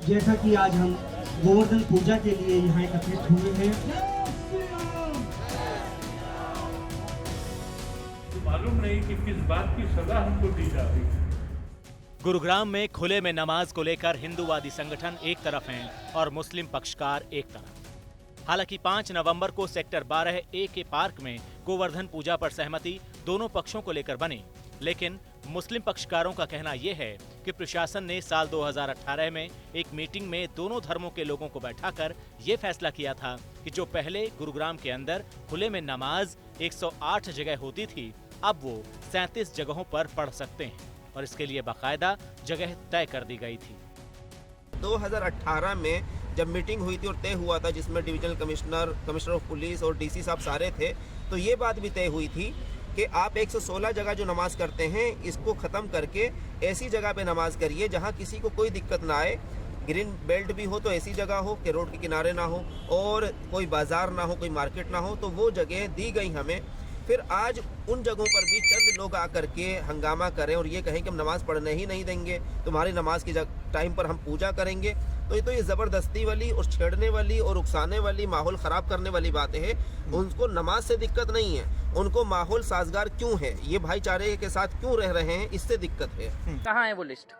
जैसा कि आज हम गोवर्धन पूजा के लिए यहाँ एकत्रित हुए हैं। मालूम नहीं कि किस बात की सजा हमको दी जा रही है। गुरुग्राम में खुले में नमाज को लेकर हिंदूवादी संगठन एक तरफ हैं और मुस्लिम पक्षकार एक तरफ। हालांकि 5 नवंबर को सेक्टर 12A के पार्क में गोवर्धन पूजा पर सहमति दोनों पक्षों को लेकर बनी, लेकिन मुस्लिम पक्षकारों का कहना यह है कि प्रशासन ने साल 2018 में एक मीटिंग में दोनों धर्मों के लोगों को बैठाकर ये फैसला किया था कि जो पहले गुरुग्राम के अंदर खुले में नमाज 108 जगह होती थी, अब वो 37 जगहों पर पढ़ सकते हैं और इसके लिए बाकायदा जगह तय कर दी गई थी। 2018 में जब मीटिंग हुई थी और तय हुआ था, जिसमें डिविजनल कमिश्नर ऑफ पुलिस और डीसी साहब सारे थे, तो ये बात भी तय हुई थी कि आप 116 जगह जो नमाज करते हैं इसको ख़त्म करके ऐसी जगह पे नमाज करिए जहाँ किसी को कोई दिक्कत ना आए। ग्रीन बेल्ट भी हो तो ऐसी जगह हो कि रोड के किनारे ना हो और कोई बाजार ना हो, कोई मार्केट ना हो, तो वो जगह दी गई हमें। फिर आज उन जगहों पर भी चंद लोग आकर के हंगामा करें और ये कहें कि हम नमाज पढ़ने ही नहीं देंगे, तुम्हारी नमाज की टाइम पर हम पूजा करेंगे, तो ये ज़बरदस्ती वाली और छेड़ने वाली और उकसाने वाली, माहौल ख़राब करने वाली बातें हैं। उनको नमाज से दिक्कत नहीं है, उनको माहौल साजगार क्यों है, ये भाईचारे के साथ क्यों रह रहे हैं, इससे दिक्कत है। कहाँ है वो लिस्ट,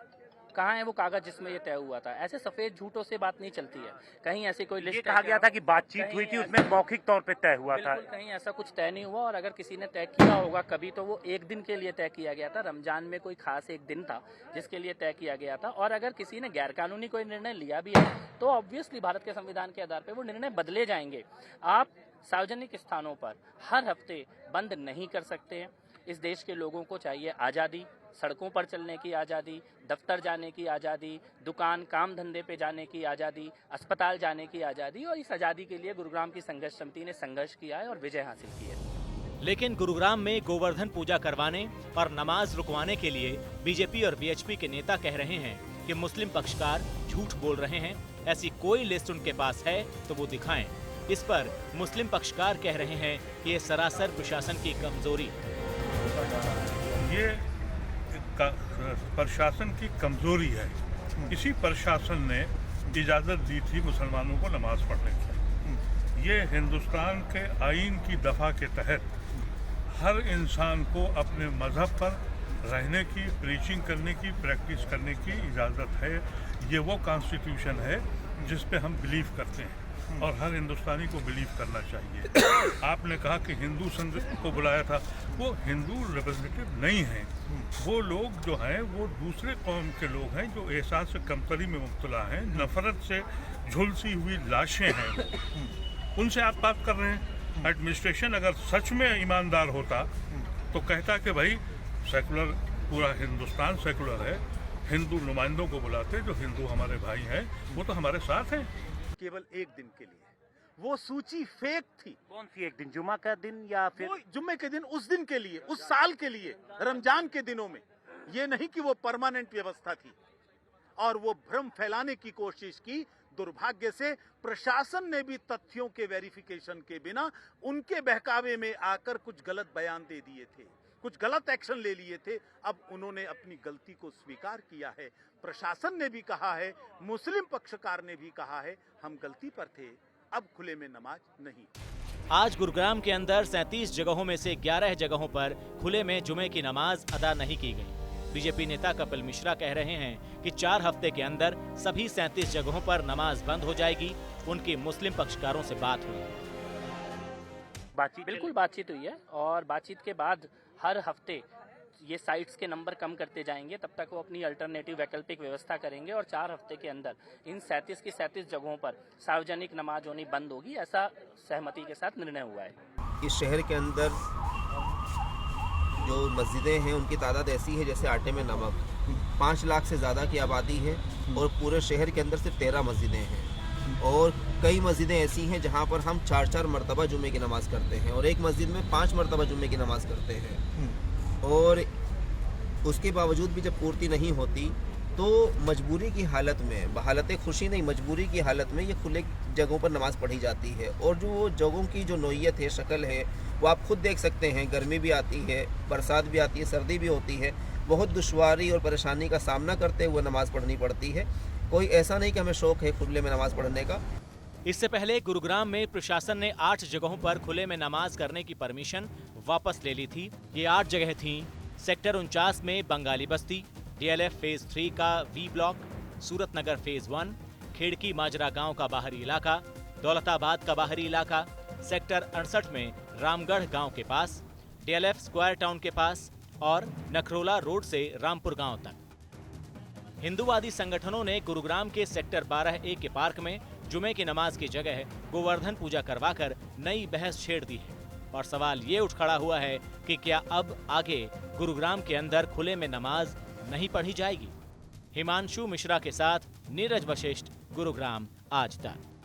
कहाँ है वो कागज जिसमें ये तय हुआ था? ऐसे सफेद झूठों से बात नहीं चलती है। कहीं ऐसी कोई लिस्ट कहा गया था कि बातचीत हुई थी, उसमें मौखिक तौर पे तय हुआ था। कहीं ऐसा कुछ तय नहीं हुआ, और अगर किसी ने तय किया होगा कभी तो वो एक दिन के लिए तय किया गया था। रमजान में कोई खास एक दिन था जिसके लिए तय किया गया था, और अगर किसी ने गैरकानूनी कोई निर्णय लिया भी है तो ऑब्वियसली भारत के संविधान के आधार पर वो निर्णय बदले जाएंगे। आप सार्वजनिक स्थानों पर हर हफ्ते बंद नहीं कर सकते हैं। इस देश के लोगों को चाहिए आज़ादी, सड़कों पर चलने की आज़ादी, दफ्तर जाने की आज़ादी, दुकान काम धंधे पे जाने की आज़ादी, अस्पताल जाने की आज़ादी, और इस आज़ादी के लिए गुरुग्राम की संघर्ष समिति ने संघर्ष किया है और विजय हासिल की है। लेकिन गुरुग्राम में गोवर्धन पूजा करवाने और नमाज रुकवाने के लिए बीजेपी और वीएचपी के नेता कह रहे हैं कि मुस्लिम पक्षकार झूठ बोल रहे हैं। ऐसी कोई लिस्ट उनके पास है तो वो दिखाएं। इस पर मुस्लिम पक्षकार कह रहे हैं कि ये सरासर प्रशासन की कमजोरी है। ये प्रशासन की कमजोरी है। इसी प्रशासन ने इजाज़त दी थी मुसलमानों को नमाज पढ़ने की। ये हिंदुस्तान के आईन की दफ़ा के तहत हर इंसान को अपने मज़हब पर रहने की, प्रीचिंग करने की, प्रैक्टिस करने की इजाज़त है। ये वो कॉन्स्टिट्यूशन है जिस पे हम बिलीव करते हैं और हर हिंदुस्तानी को बिलीव करना चाहिए। आपने कहा कि हिंदू संघ को बुलाया था, वो हिंदू रिप्रेजेंटेटिव नहीं हैं। वो लोग जो हैं वो दूसरे कौम के लोग हैं जो एहसास कमतरी में मुब्तला हैं, नफरत से झुलसी हुई लाशें हैं। उनसे आप बात कर रहे हैं। एडमिनिस्ट्रेशन अगर सच में ईमानदार होता तो कहता कि भाई सेकुलर, पूरा हिंदुस्तान सेकुलर है, हिंदू नुमाइंदों को बुलाते जो हिंदू हमारे भाई हैं, वो तो हमारे साथ हैं। केवल एक दिन के लिए वो सूची फेक थी। कौन सी एक दिन, जुमा का दिन या फिर जुम्मे के दिन? उस दिन के लिए, उस साल के लिए, रमजान के दिनों में। ये नहीं कि वो परमानेंट व्यवस्था थी। और वो भ्रम फैलाने की कोशिश की। दुर्भाग्य से प्रशासन ने भी तथ्यों के वेरिफिकेशन के बिना उनके बहकावे में आकर कुछ गलत बयान दे दिए थे, कुछ गलत एक्शन ले लिए थे। अब उन्होंने अपनी गलती को स्वीकार किया है। प्रशासन ने भी कहा है, मुस्लिम पक्षकार ने भी कहा है, हम गलती पर थे, अब खुले में नमाज नहीं। आज गुरुग्राम के अंदर 37 जगहों में से 11 जगहों पर खुले में जुमे की नमाज अदा नहीं की गई। बीजेपी नेता कपिल मिश्रा कह रहे हैं कि 4 हफ्ते के अंदर सभी 37 जगहों पर नमाज बंद हो जाएगी। उनकी मुस्लिम पक्षकारों से बात हुई, बिल्कुल बातचीत हुई है, और बातचीत के बाद हर हफ्ते ये साइट्स के नंबर कम करते जाएंगे। तब तक वो अपनी अल्टरनेटिव वैकल्पिक व्यवस्था करेंगे और 4 हफ्ते के अंदर इन 37 की 37 जगहों पर सार्वजनिक नमाज होनी बंद होगी। ऐसा सहमति के साथ निर्णय हुआ है। इस शहर के अंदर जो मस्जिदें हैं उनकी तादाद ऐसी है जैसे आटे में नमक। 5 लाख से ज़्यादा की आबादी है और पूरे शहर के अंदर सिर्फ 13 मस्जिदें हैं, और कई मस्जिदें ऐसी हैं जहाँ पर हम 4-4 मरतबा जुम्मे की नमाज़ करते हैं और एक मस्जिद में 5 मरतबा जुम्मे की नमाज़ करते हैं। और उसके बावजूद भी जब पूर्ति नहीं होती तो मजबूरी की हालत में, बहालत खुशी नहीं, मजबूरी की हालत में ये खुले जगहों पर नमाज़ पढ़ी जाती है। और जो जगहों की जो नोयत है, शक्ल है, वो आप खुद देख सकते हैं। गर्मी भी आती है, बरसात भी आती है, सर्दी भी होती है, बहुत दुश्वारी और परेशानी का सामना करते हुए नमाज़ पढ़नी पड़ती है। कोई ऐसा नहीं कि हमें शौक है खुले में नमाज पढ़ने का। इससे पहले गुरुग्राम में प्रशासन ने 8 जगहों पर खुले में नमाज करने की परमिशन वापस ले ली थी। ये 8 जगह थीं: सेक्टर 49 में बंगाली बस्ती, DLF फेज 3 का V ब्लॉक, सूरत नगर फेज 1, खेड़की माजरा गांव का बाहरी इलाका, दौलताबाद का बाहरी इलाका, सेक्टर 68 में रामगढ़ गांव के पास, DLF स्क्वायर टाउन के पास और नखरोला रोड से रामपुर गांव तक। हिंदूवादी संगठनों ने गुरुग्राम के सेक्टर 12A के पार्क में जुमे की नमाज की जगह गोवर्धन पूजा करवाकर नई बहस छेड़ दी है और सवाल ये उठ खड़ा हुआ है कि क्या अब आगे गुरुग्राम के अंदर खुले में नमाज नहीं पढ़ी जाएगी। हिमांशु मिश्रा के साथ नीरज वशिष्ठ, गुरुग्राम आज तक।